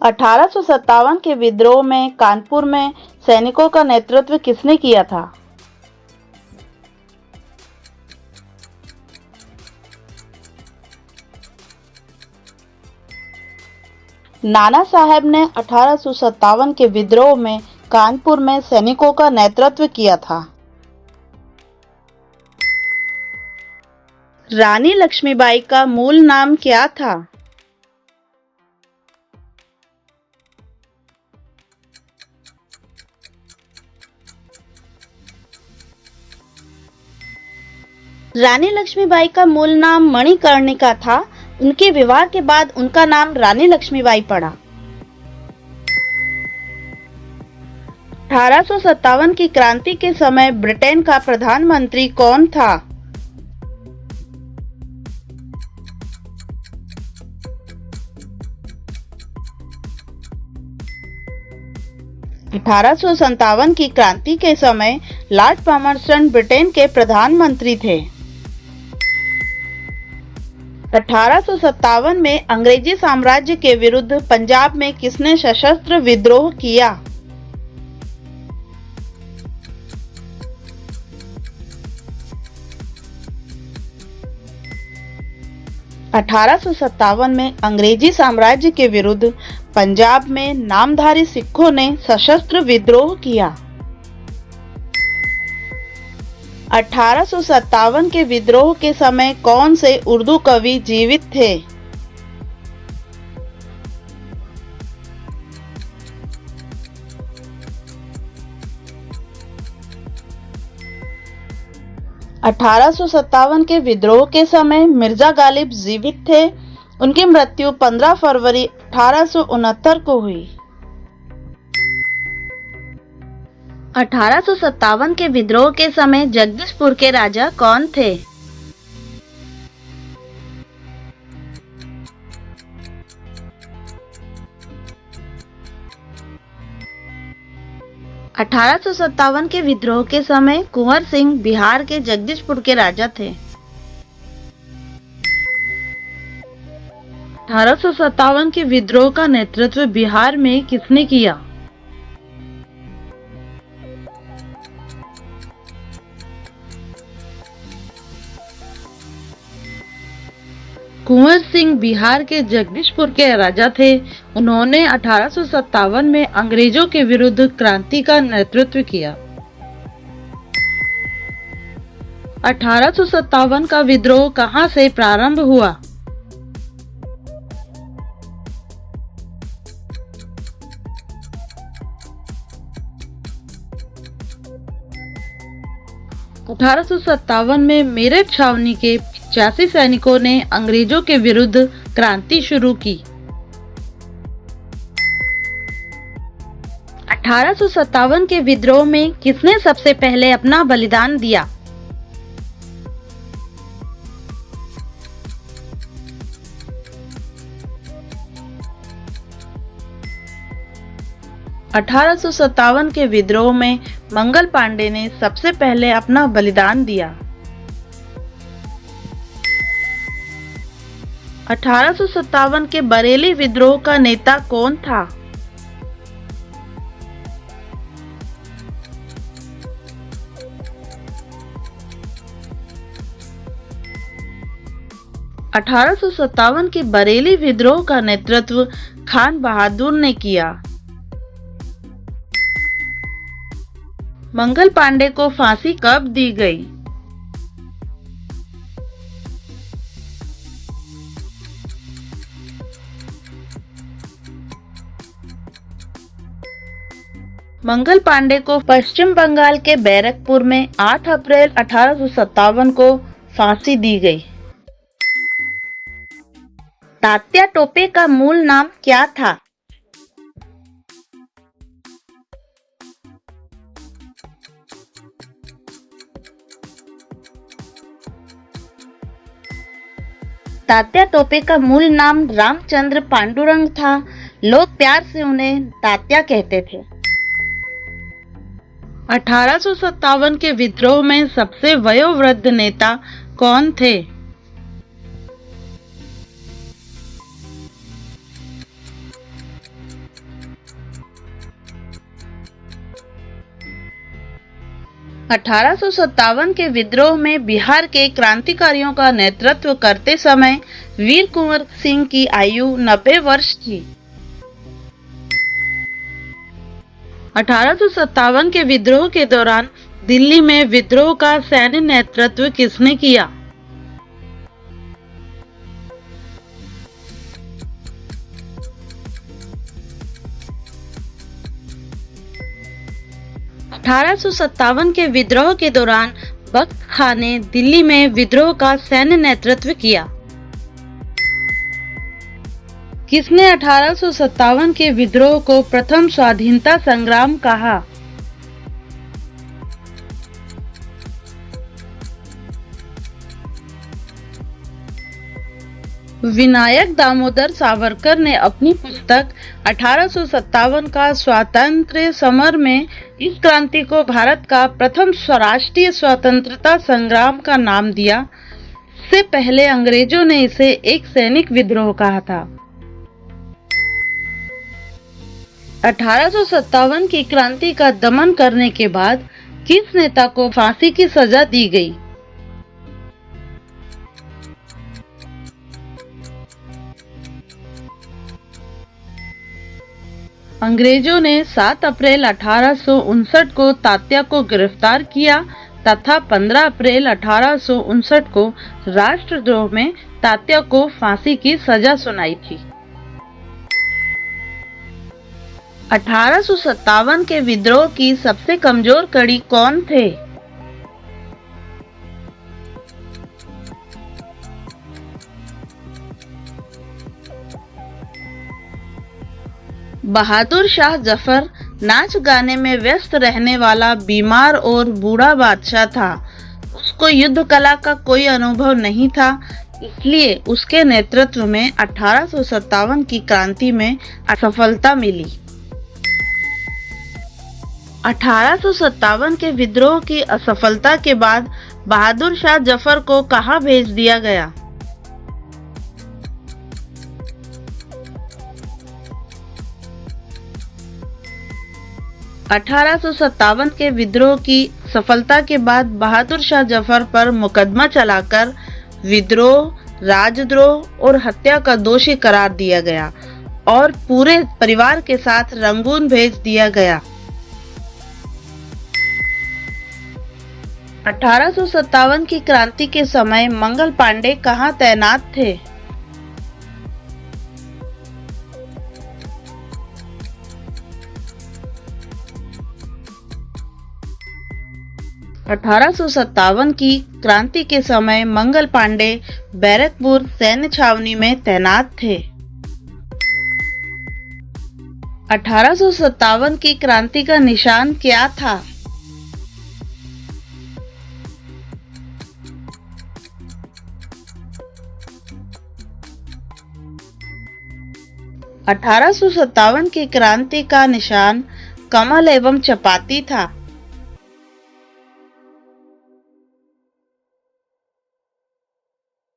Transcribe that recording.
1857 के विद्रोह में कानपुर में सैनिकों का नेतृत्व किसने किया था? नाना साहब ने 1857 के विद्रोह में कानपुर में सैनिकों का नेतृत्व किया था। रानी लक्ष्मीबाई का मूल नाम क्या था? रानी लक्ष्मीबाई का मूल नाम मणिकर्णिका था। उनके विवाह के बाद उनका नाम रानी लक्ष्मीबाई पड़ा। 1857 की क्रांति के समय ब्रिटेन का प्रधानमंत्री कौन था? 1857 की क्रांति के समय लॉर्ड पामरस्टन ब्रिटेन के प्रधानमंत्री थे। 1857 में अंग्रेजी साम्राज्य के विरुद्ध पंजाब में किसने सशस्त्र विद्रोह किया? 1857 में अंग्रेजी साम्राज्य के विरुद्ध पंजाब में नामधारी सिखों ने सशस्त्र विद्रोह किया। 1857 के विद्रोह के समय कौन से उर्दू कवि जीवित थे? 1857 के विद्रोह के समय मिर्जा गालिब जीवित थे। उनकी मृत्यु 15 फरवरी 1869 को हुई। 1857 के विद्रोह के समय जगदीशपुर के राजा कौन थे? 1857 के विद्रोह के समय कुंवर सिंह बिहार के जगदीशपुर के राजा थे। 1857 के विद्रोह का नेतृत्व बिहार में किसने किया? कुंवर सिंह बिहार के जगदीशपुर के राजा थे। उन्होंने 1857 में अंग्रेजों के विरुद्ध क्रांति का नेतृत्व किया। 1857 का विद्रोह कहां से प्रारंभ हुआ? अठारह में मेरठ छावनी के 85 सैनिकों ने अंग्रेजों के विरुद्ध क्रांति शुरू की। 1857 के विद्रोह में किसने सबसे पहले अपना बलिदान दिया? अठारह के विद्रोह में मंगल पांडे ने सबसे पहले अपना बलिदान दिया। 1857 के बरेली विद्रोह का नेता कौन था? अठारह के बरेली विद्रोह का नेतृत्व खान बहादुर ने किया। मंगल पांडे को फांसी कब दी गई? मंगल पांडे को पश्चिम बंगाल के बैरकपुर में 8 अप्रैल 1857 को फांसी दी गई। तात्या टोपे का मूल नाम क्या था? तात्या टोपे का मूल नाम रामचंद्र पांडुरंग था। लोग प्यार से उन्हें तात्या कहते थे। 1857 के विद्रोह में सबसे वयोवृद्ध नेता कौन थे? 1857 के विद्रोह में बिहार के क्रांतिकारियों का नेतृत्व करते समय वीर कुंवर सिंह की आयु 90 वर्ष थी। 1857 के विद्रोह के दौरान दिल्ली में विद्रोह का सैन्य नेतृत्व किसने किया? (1857) के विद्रोह के दौरान बख्त खां ने दिल्ली में विद्रोह का सैन्य नेतृत्व किया। किसने 1857 के विद्रोह को प्रथम स्वाधीनता संग्राम कहा? विनायक दामोदर सावरकर ने अपनी पुस्तक 1857 का स्वातंत्र्य समर में इस क्रांति को भारत का प्रथम राष्ट्रीय स्वतंत्रता संग्राम का नाम दिया। इससे पहले अंग्रेजों ने इसे एक सैनिक विद्रोह कहा था। 1857 की क्रांति का दमन करने के बाद किस नेता को फांसी की सजा दी गई? अंग्रेजों ने 7 अप्रैल 1859 को तात्या को गिरफ्तार किया तथा 15 अप्रैल 1859 को राष्ट्रद्रोह में तात्या को फांसी की सजा सुनाई थी। 1857 के विद्रोह की सबसे कमजोर कड़ी कौन थे? बहादुर शाह जफर नाच गाने में व्यस्त रहने वाला बीमार और बूढ़ा बादशाह था। उसको युद्ध कला का कोई अनुभव नहीं था, इसलिए उसके नेतृत्व में 1857 की क्रांति में असफलता मिली। 1857 के विद्रोह की असफलता के बाद बहादुर शाह जफर को कहां भेज दिया गया? अठारह के विद्रोह की सफलता के बाद बहादुर शाह जफर पर मुकदमा चलाकर विद्रोह, राजद्रोह और हत्या का दोषी करार दिया गया और पूरे परिवार के साथ रंगून भेज दिया गया। 1857 की क्रांति के समय मंगल पांडे कहां तैनात थे? 1857 की क्रांति के समय मंगल पांडे बैरकपुर सैन्य छावनी में तैनात थे। 1857 की क्रांति का निशान क्या था? (1857) की क्रांति का निशान कमल एवं चपाती था।